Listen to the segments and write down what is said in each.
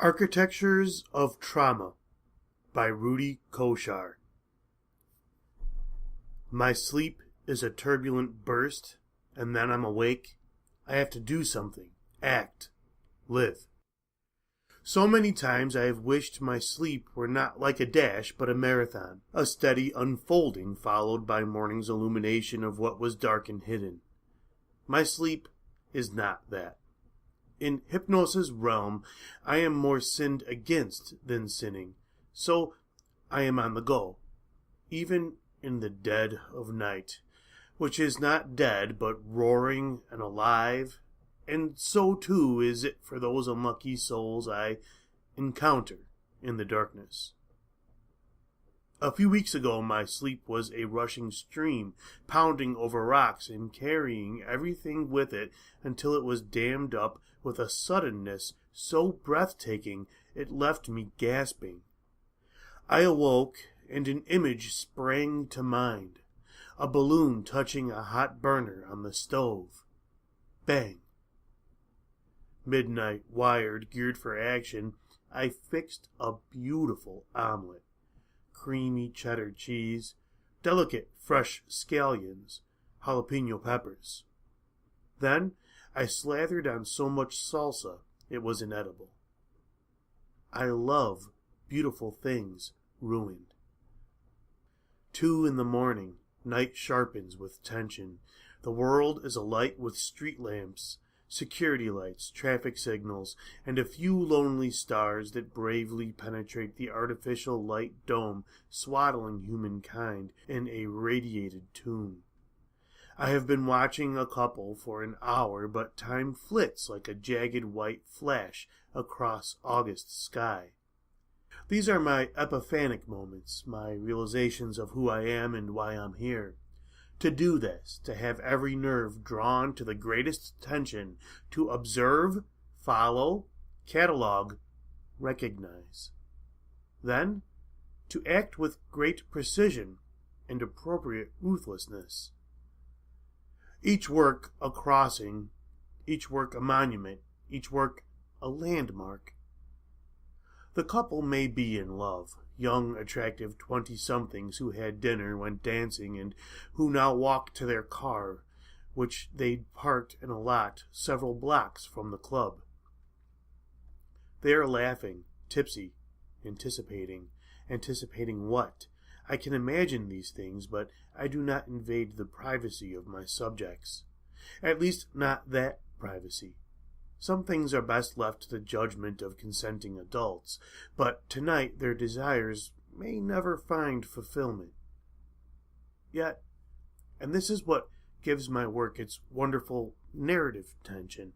Architectures of Trauma by Rudy Koshar. My sleep is a turbulent burst, and then I'm awake. I have to do something, act, live. So many times I have wished my sleep were not like a dash but a marathon, a steady unfolding followed by morning's illumination of what was dark and hidden. My sleep is not that. In hypnosis realm, I am more sinned against than sinning, so I am on the go, even in the dead of night, which is not dead but roaring and alive, and so too is it for those unlucky souls I encounter in the darkness. A few weeks ago, my sleep was a rushing stream, pounding over rocks and carrying everything with it until it was dammed up with a suddenness so breathtaking it left me gasping. I awoke, and an image sprang to mind, a balloon touching a hot burner on the stove. Bang! Midnight, wired, geared for action, I fixed a beautiful omelet. Creamy cheddar cheese, delicate fresh scallions, jalapeno peppers. Then I slathered on so much salsa it was inedible. I love beautiful things ruined. 2 a.m, night sharpens with tension. The world is alight with street lamps, security lights, traffic signals, and a few lonely stars that bravely penetrate the artificial light dome swaddling humankind in a radiated tomb. I have been watching a couple for an hour, but time flits like a jagged white flash across August sky. These are my epiphanic moments, my realizations of who I am and why I'm here. To do this, to have every nerve drawn to the greatest tension, to observe, follow, catalog, recognize. Then, to act with great precision and appropriate ruthlessness. Each work a crossing, each work a monument, each work a landmark. The couple may be in love, young, attractive 20-somethings who had dinner, went dancing, and who now walk to their car, which they'd parked in a lot several blocks from the club. They are laughing, tipsy, anticipating. Anticipating what? I can imagine these things, but I do not invade the privacy of my subjects. At least not that privacy. Some things are best left to the judgment of consenting adults, but tonight their desires may never find fulfillment. Yet, and this is what gives my work its wonderful narrative tension,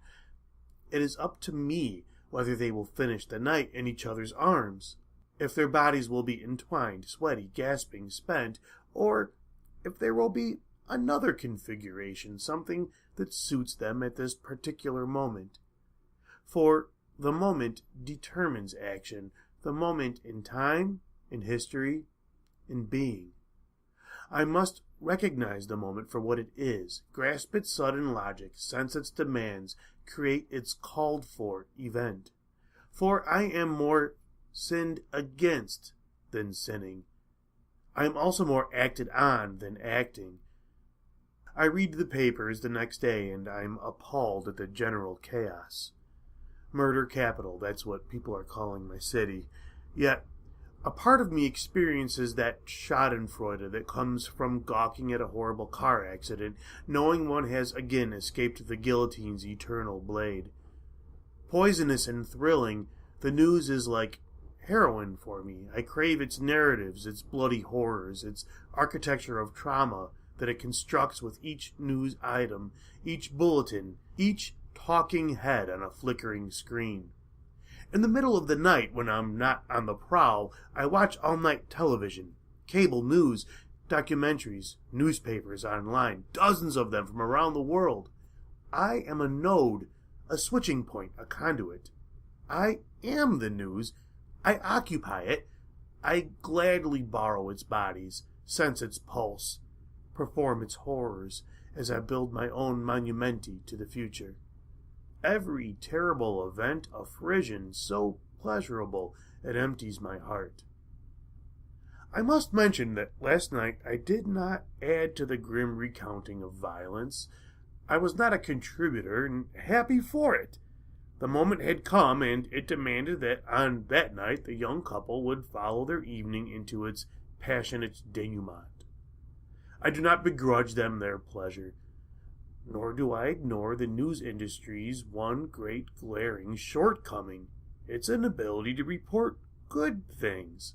it is up to me whether they will finish the night in each other's arms, if their bodies will be entwined, sweaty, gasping, spent, or if there will be another configuration, something that suits them at this particular moment. For the moment determines action, the moment in time, in history, in being. I must recognize the moment for what it is, grasp its sudden logic, sense its demands, create its called-for event. For I am more sinned against than sinning. I am also more acted on than acting. I read the papers the next day, and I am appalled at the general chaos. Murder capital, that's what people are calling my city. Yet, a part of me experiences that schadenfreude that comes from gawking at a horrible car accident, knowing one has again escaped the guillotine's eternal blade. Poisonous and thrilling, the news is like heroin for me. I crave its narratives, its bloody horrors, its architecture of trauma that it constructs with each news item, each bulletin, each talking head on a flickering screen. In the middle of the night, when I'm not on the prowl, I watch all-night television, cable news, documentaries, newspapers online, dozens of them from around the world. I am a node, a switching point, a conduit. I am the news. I occupy it. I gladly borrow its bodies, sense its pulse, perform its horrors as I build my own monumenti to the future. Every terrible event a frisson so pleasurable it empties my heart. I must mention that last night I did not add to the grim recounting of violence. I was not a contributor, and happy for it. The moment had come, and it demanded that on that night the young couple would follow their evening into its passionate denouement. I do not begrudge them their pleasure, nor do I ignore the news industry's one great glaring shortcoming, its inability to report good things.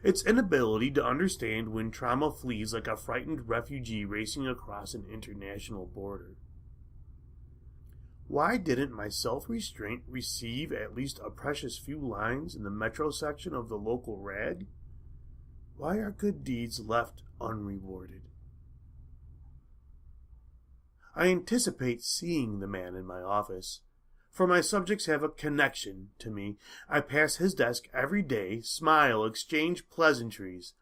Its inability to understand when trauma flees like a frightened refugee racing across an international border. Why didn't my self-restraint receive at least a precious few lines in the Metro section of the local rag? Why are good deeds left unrewarded? I anticipate seeing the man in my office, for my subjects have a connection to me. I pass his desk every day, smile, exchange pleasantries.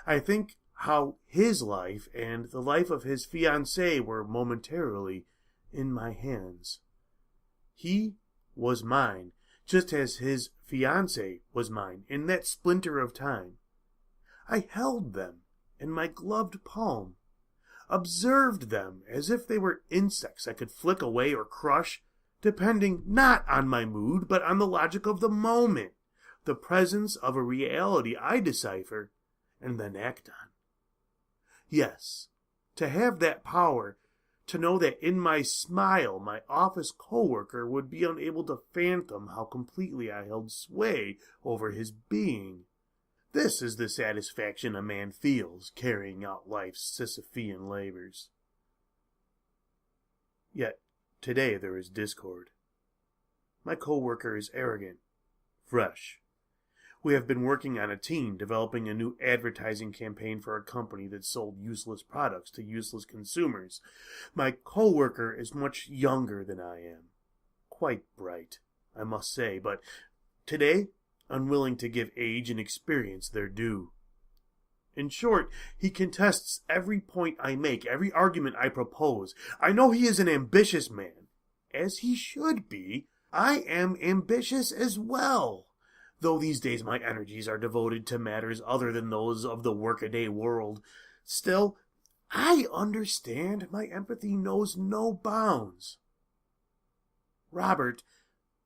I think how his life and the life of his fiancée were momentarily in my hands. He was mine, just as his fiancée was mine in that splinter of time. I held them in my gloved palm, observed them as if they were insects I could flick away or crush, depending not on my mood, but on the logic of the moment, the presence of a reality I decipher and then act on. Yes, to have that power, to know that in my smile my office coworker would be unable to fathom how completely I held sway over his being. This is the satisfaction a man feels carrying out life's Sisyphean labors. Yet, today there is discord. My coworker is arrogant, fresh. We have been working on a team developing a new advertising campaign for a company that sold useless products to useless consumers. My coworker is much younger than I am. Quite bright, I must say, but today, unwilling to give age and experience their due. In short, he contests every point I make, every argument I propose. I know he is an ambitious man, as he should be. I am ambitious as well, though these days my energies are devoted to matters other than those of the workaday world. Still, I understand my empathy knows no bounds. Robert,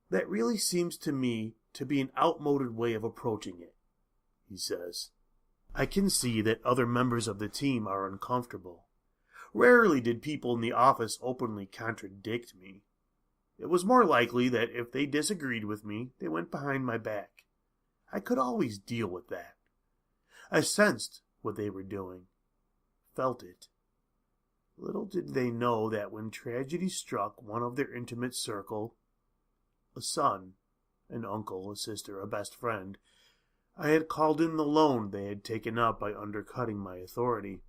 that really seems to me to be an outmoded way of approaching it, he says. I can see that other members of the team are uncomfortable. Rarely did people in the office openly contradict me. It was more likely that if they disagreed with me, they went behind my back. I could always deal with that. I sensed what they were doing, felt it. Little did they know that when tragedy struck one of their intimate circle, a son, an uncle, a sister, a best friend, I had called in the loan they had taken up by undercutting my authority.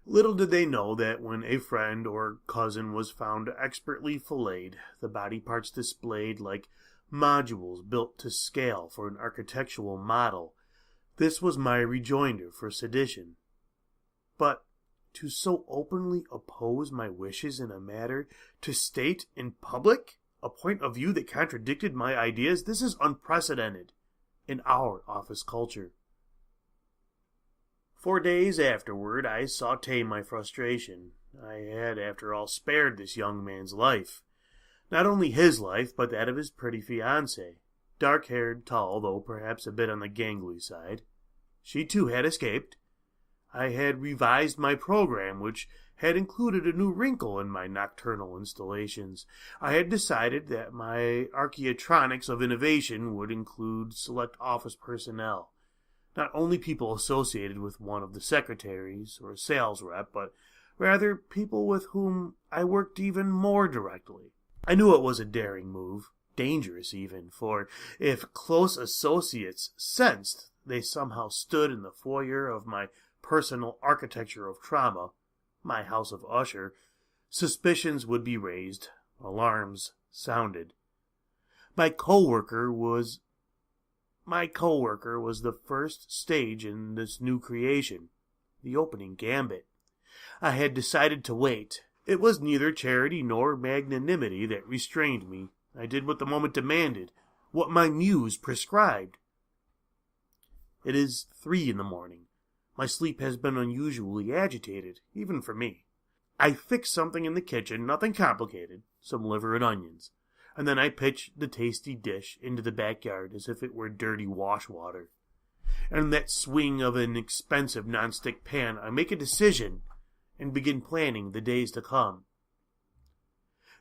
Little did they know that when a friend or cousin was found expertly filleted, the body parts displayed like modules built to scale for an architectural model, this was my rejoinder for sedition. But to so openly oppose my wishes in a matter, to state in public a point of view that contradicted my ideas, this is unprecedented in our office culture. 4 days afterward, I sauté my frustration. I had, after all, spared this young man's life. Not only his life, but that of his pretty fiancée. Dark-haired, tall, though perhaps a bit on the gangly side. She, too, had escaped. I had revised my program, which had included a new wrinkle in my nocturnal installations. I had decided that my archaeotronics of innovation would include select office personnel. Not only people associated with one of the secretaries or a sales rep, but rather people with whom I worked even more directly. I knew it was a daring move, dangerous even, for if close associates sensed they somehow stood in the foyer of my personal architecture of trauma, my house of usher, suspicions would be raised, alarms sounded. My coworker was the first stage in this new creation, the opening gambit. I had decided to wait. It was neither charity nor magnanimity that restrained me. I did what the moment demanded. what my muse prescribed. It is 3 in the morning. My sleep has been unusually agitated, even for me. I fix something in the kitchen, nothing complicated, some liver and onions, and then I pitch the tasty dish into the backyard as if it were dirty wash water. And in that swing of an expensive nonstick pan, I make a decision and begin planning the days to come.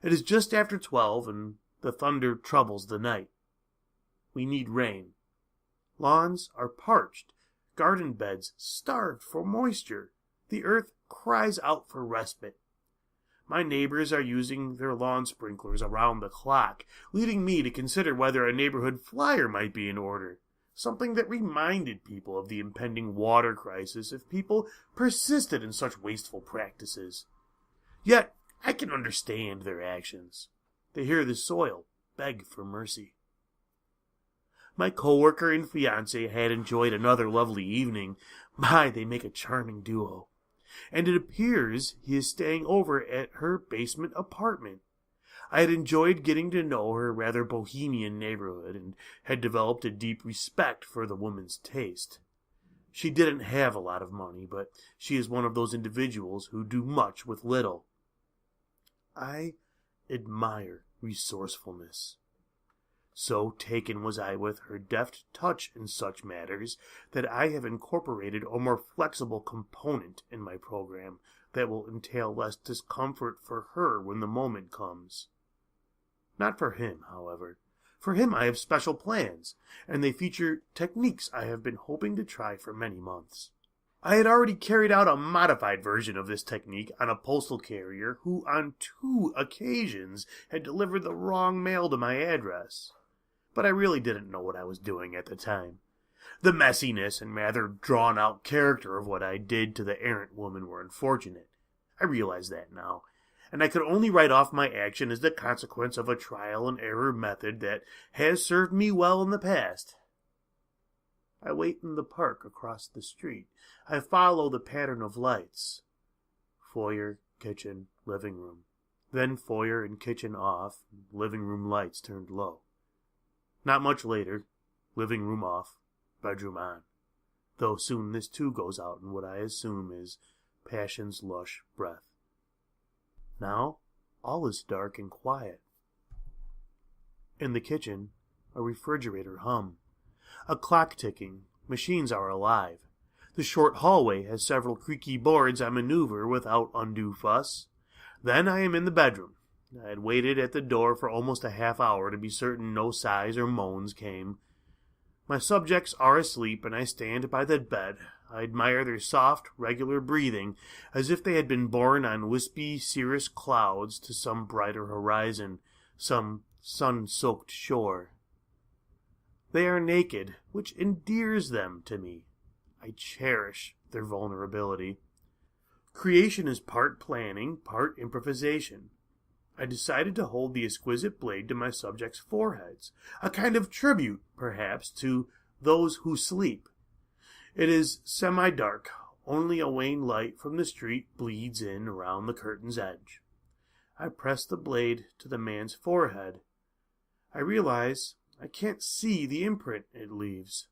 It is just after 12, and the thunder troubles the night. We need rain. Lawns are parched, garden beds starved for moisture. The earth cries out for respite. My neighbors are using their lawn sprinklers around the clock, leading me to consider whether a neighborhood flyer might be in order, something that reminded people of the impending water crisis if people persisted in such wasteful practices. Yet, I can understand their actions. They hear the soil beg for mercy. My coworker and fiancé had enjoyed another lovely evening. My, they make a charming duo. And it appears he is staying over at her basement apartment. I had enjoyed getting to know her rather bohemian neighborhood and had developed a deep respect for the woman's taste. She didn't have a lot of money, but she is one of those individuals who do much with little. I admire resourcefulness. So taken was I with her deft touch in such matters that I have incorporated a more flexible component in my program that will entail less discomfort for her when the moment comes. Not for him, however. For him I have special plans, and they feature techniques I have been hoping to try for many months. I had already carried out a modified version of this technique on a postal carrier who on 2 occasions had delivered the wrong mail to my address. But I really didn't know what I was doing at the time. The messiness and rather drawn-out character of what I did to the errant woman were unfortunate. I realize that now, and I could only write off my action as the consequence of a trial-and-error method that has served me well in the past. I wait in the park across the street. I follow the pattern of lights. Foyer, kitchen, living room. Then foyer and kitchen off, living room lights turned low. Not much later, living room off, bedroom on. Though soon this too goes out in what I assume is passion's lush breath. Now, all is dark and quiet. In the kitchen, a refrigerator hum. A clock ticking. Machines are alive. The short hallway has several creaky boards I maneuver without undue fuss. Then I am in the bedroom. I had waited at the door for almost a half hour to be certain no sighs or moans came. My subjects are asleep, and I stand by the bed. I admire their soft, regular breathing, as if they had been borne on wispy cirrus clouds to some brighter horizon, some sun-soaked shore. They are naked, which endears them to me. I cherish their vulnerability. Creation is part planning, part improvisation. I decided to hold the exquisite blade to my subjects' foreheads, a kind of tribute, perhaps, to those who sleep. It is semi-dark. Only a wan light from the street bleeds in around the curtain's edge. I press the blade to the man's forehead. I realize I can't see the imprint it leaves.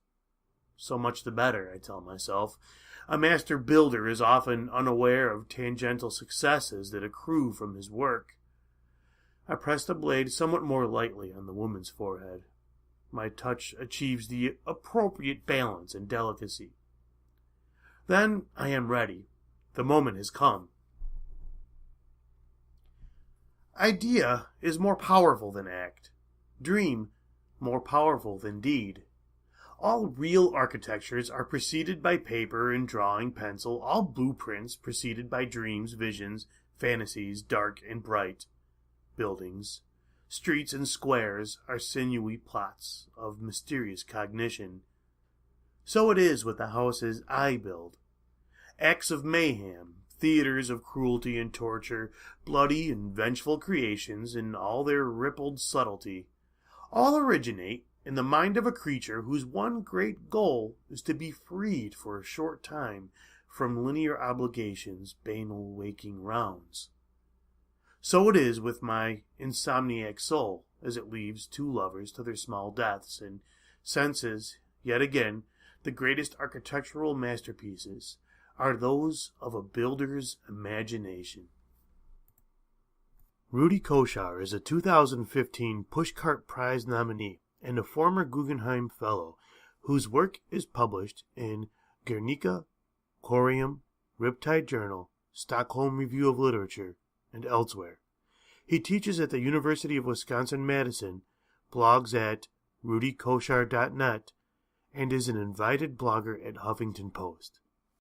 So much the better, I tell myself. A master builder is often unaware of tangential successes that accrue from his work. I press the blade somewhat more lightly on the woman's forehead. My touch achieves the appropriate balance and delicacy. Then I am ready. The moment has come. Idea is more powerful than act. Dream more powerful than deed. All real architectures are preceded by paper and drawing pencil, all blueprints preceded by dreams, visions, fantasies, dark and bright. Buildings, streets, and squares are sinewy plots of mysterious cognition. So it is with the houses I build. Acts of mayhem, theaters of cruelty and torture, bloody and vengeful creations in all their rippled subtlety, all originate in the mind of a creature whose one great goal is to be freed for a short time from linear obligations, banal waking rounds. So it is with my insomniac soul, as it leaves two lovers to their small deaths and senses, yet again, the greatest architectural masterpieces are those of a builder's imagination. Rudy Koshar is a 2015 Pushcart Prize nominee and a former Guggenheim Fellow whose work is published in Guernica, Corium, Riptide Journal, Stockholm Review of Literature, and elsewhere. He teaches at the University of Wisconsin-Madison, blogs at rudykoshar.net, and is an invited blogger at Huffington Post.